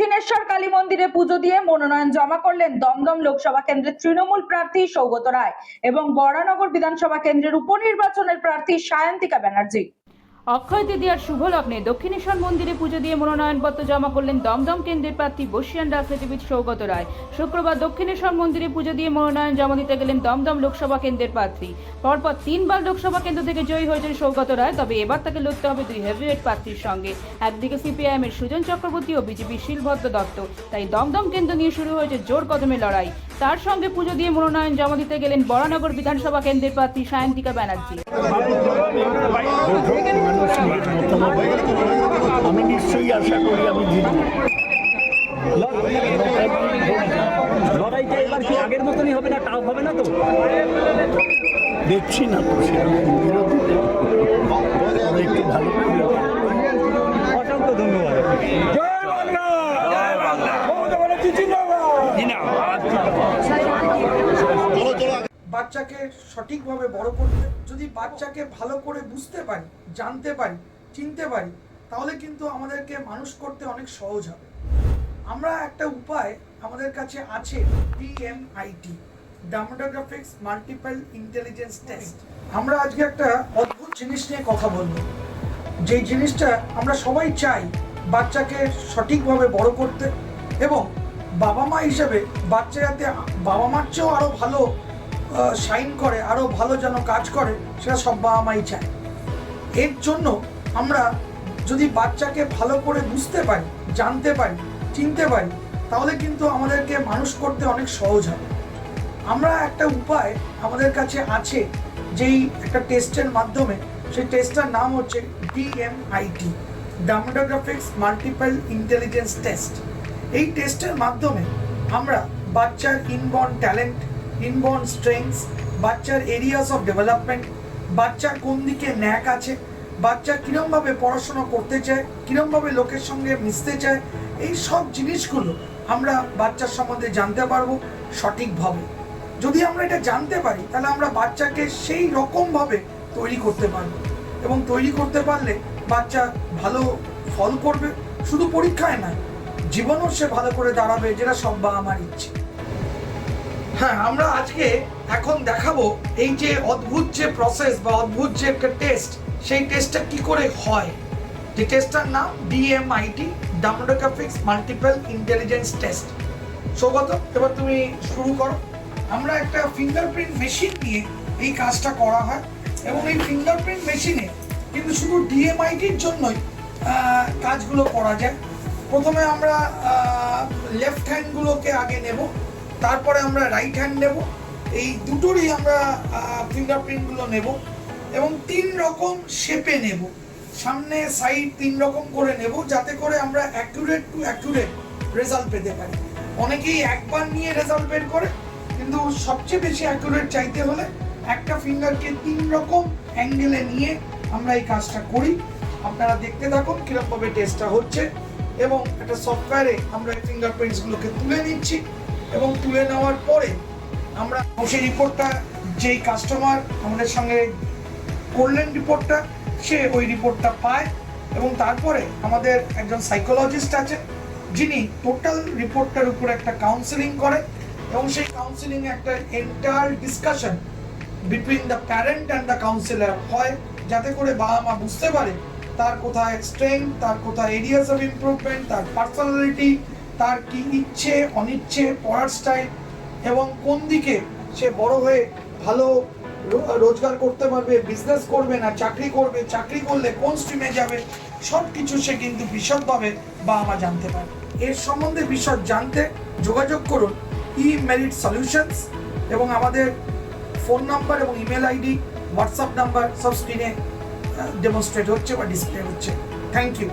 দক্ষিণেশ্বর কালী মন্দিরে পুজো দিয়ে মনোনয়ন জমা করলেন দমদম লোকসভা কেন্দ্রের তৃণমূল প্রার্থী সৌগত রায় এবং বরানগর বিধানসভা কেন্দ্রের উপনির্বাচনের প্রার্থী সায়ন্তিকা ব্যানার্জি। অক্ষয় তৃতীয়ার শুভ লগ্নে দক্ষিণেশ্বর মন্দিরে পুজো দিয়ে মনোনয়নপত্র জমা করলেন দমদম কেন্দ্রের প্রার্থী বর্ষিয়ান রাজনীতিবিদ সৌগত রায়। শুক্রবার দক্ষিণেশ্বর মন্দিরে পুজো দিয়ে মনোনয়ন জমা দিতে গেলেন দমদম লোকসভা কেন্দ্রের প্রার্থী। পরপর 3বার লোকসভা কেন্দ্র থেকে জয়ী হয়েছেন সৌগত রায়। তবে এবার তাকে লড়তে হবে দুই হেভিওয়েট প্রার্থীর সঙ্গে। একদিকে সিপিআইএম এর সুজন চক্রবর্তী ও বিজেপির শিলভদ্র দত্ত। তাই দমদম কেন্দ্র নিয়ে শুরু হয়েছে জোর কদমে লড়াই। তার সঙ্গে পুজো দিয়ে মনোনয়ন জমা দিতে গেলেন বরানগর বিধানসভা কেন্দ্রের প্রার্থী সায়ন্তিকা ব্যানার্জি। আমি নিশ্চয়ই আশা করি আমি জিতব। লড়াইটা এবার কি আগের মতনই হবে না, টাফ হবে না তো? দেখছি না তো সেরকম বিরোধী একটু ভালো করে। অসংখ্য ধন্যবাদ। জয় বাংলা, জয় বাংলা। বাচ্চাকে সঠিকভাবে বড় করতে, যদি বাচ্চাকে ভালো করে বুঝতে পারি, জানতে পারি, চিনতে পারি, তাহলে কিন্তু আমাদেরকে মানুষ করতে অনেক সহজ হবে। আমরা একটা উপায় আমাদের কাছে আছে, DMIT, demographics multiple intelligence test. আমরা আজকে একটা অদ্ভুত জিনিস নিয়ে কথা বলবো, যেই জিনিসটা আমরা সবাই চাই বাচ্চাকে সঠিকভাবে বড় করতে, এবং বাবা মা হিসেবে বাচ্চা যাতে বাবা মার চেয়েও আরও ভালো শাইন করে, আরও ভালো যেন কাজ করে, সেটা সব বাবা মাই চায়। এর জন্য আমরা যদি বাচ্চাকে ভালো করে বুঝতে পারি, জানতে পারি, চিনতে পারি, তাহলে কিন্তু আমাদেরকে মানুষ করতে অনেক সহজ হবে। আমরা একটা উপায় আমাদের কাছে আছে, যেই একটা টেস্টের মাধ্যমে, সেই টেস্টটার নাম হচ্ছে DMIT, demographics multiple intelligence test. এই টেস্টের মাধ্যমে আমরা বাচ্চার ইনবর্ন ট্যালেন্ট, ইনবর্ন স্ট্রেংথস, বাচ্চার এরিয়াস অফ ডেভেলপমেন্ট, বাচ্চার কোন দিকে ন্যাক আছে, বাচ্চা কীরমভাবে পড়াশোনা করতে চায়, কীরমভাবে লোকের সঙ্গে মিশতে চায়, এই সব জিনিসগুলো আমরা বাচ্চার সম্বন্ধে জানতে পারবো সঠিকভাবে। যদি আমরা এটা জানতে পারি, তাহলে আমরা বাচ্চাকে সেই রকমভাবে তৈরি করতে পারবো, এবং তৈরি করতে পারলে বাচ্চা ভালো ফল করবে, শুধু পরীক্ষায় নয়, জীবনও সে ভালো করে দাঁড়াবে, যেটা সব বাবা মার ইচ্ছে। হ্যাঁ, আমরা আজকে এখন দেখাবো এই যে অদ্ভুত যে প্রসেস বা অদ্ভুত যে একটা টেস্ট, সেই টেস্টটা কি করে হয়। যে টেস্টটার নাম DMIT, demographics multiple intelligence test. Saugata, এবার তুমি শুরু করো। আমরা একটা ফিঙ্গারপ্রিন্ট মেশিন নিয়ে এই কাজটা করা হয়, এবং এই ফিঙ্গারপ্রিন্ট মেশিনে কিন্তু শুধু DMITর জন্যই কাজগুলো করা যায়। প্রথমে আমরা লেফট হ্যান্ডগুলোকে আগে নেব, তারপরে আমরা রাইট হ্যান্ড নেব। এই দুটোরই আমরা ফিঙ্গারপ্রিন্টগুলো নেব, এবং 3 রকম শেপে নেব, সামনে সাইড 3 রকম করে নেব, যাতে করে আমরা অ্যাকুরেট টু অ্যাকুরেট রেজাল্ট পেতে পারি। অনেকেই একবার নিয়ে রেজাল্ট বের করে, কিন্তু সবচেয়ে বেশি অ্যাকুরেট চাইতে হলে একটা ফিঙ্গারকে 3 রকম অ্যাঙ্গেলে নিয়ে আমরা এই কাজটা করি। আপনারা দেখতে থাকুন কীরকমভাবে টেস্টটা হচ্ছে, এবং একটা সফটওয়্যারে আমরা এই ফিঙ্গারপ্রিন্টসগুলোকে তুলে নিচ্ছি, এবং তুলে নেওয়ার পরে আমরা সেই রিপোর্টটা, যেই কাস্টমার আমাদের সঙ্গে করলেন রিপোর্টটা, সে ওই রিপোর্টটা পায়, এবং তারপরে আমাদের একজন সাইকোলজিস্ট আছে, যিনি টোটাল রিপোর্টটার উপর একটা কাউন্সেলিং করে, এবং সেই কাউন্সেলিংয়ে একটা entire discussion between the parent and the councillor হয়, যাতে করে বাবা মা বুঝতে পারে তার কোথায় স্ট্রেংথ, তার কোথায় এরিয়াস অফ ইমপ্রুভমেন্ট, তার পার্সোনালিটি, তার কি ইচ্ছে অনিচ্ছে, পড়ার স্টাইল, এবং কোন দিকে সে বড় হয়ে ভালো রোজগার করতে পারবে, বিজনেস করবে না চাকরি করবে, চাকরি করলে কোন স্ট্রিমে যাবে, সব কিছু সে কিন্তু বিশদভাবে বাবা মা জানতে পারে। এর সম্বন্ধে বিশদ জানতে যোগাযোগ করুন eMerit Solutions, এবং আমাদের ফোন নাম্বার এবং ইমেল আইডি, হোয়াটসঅ্যাপ নাম্বার সব স্ক্রিনে ডেমনস্ট্রেট হচ্ছে বা ডিসপ্লে হচ্ছে। Thank you.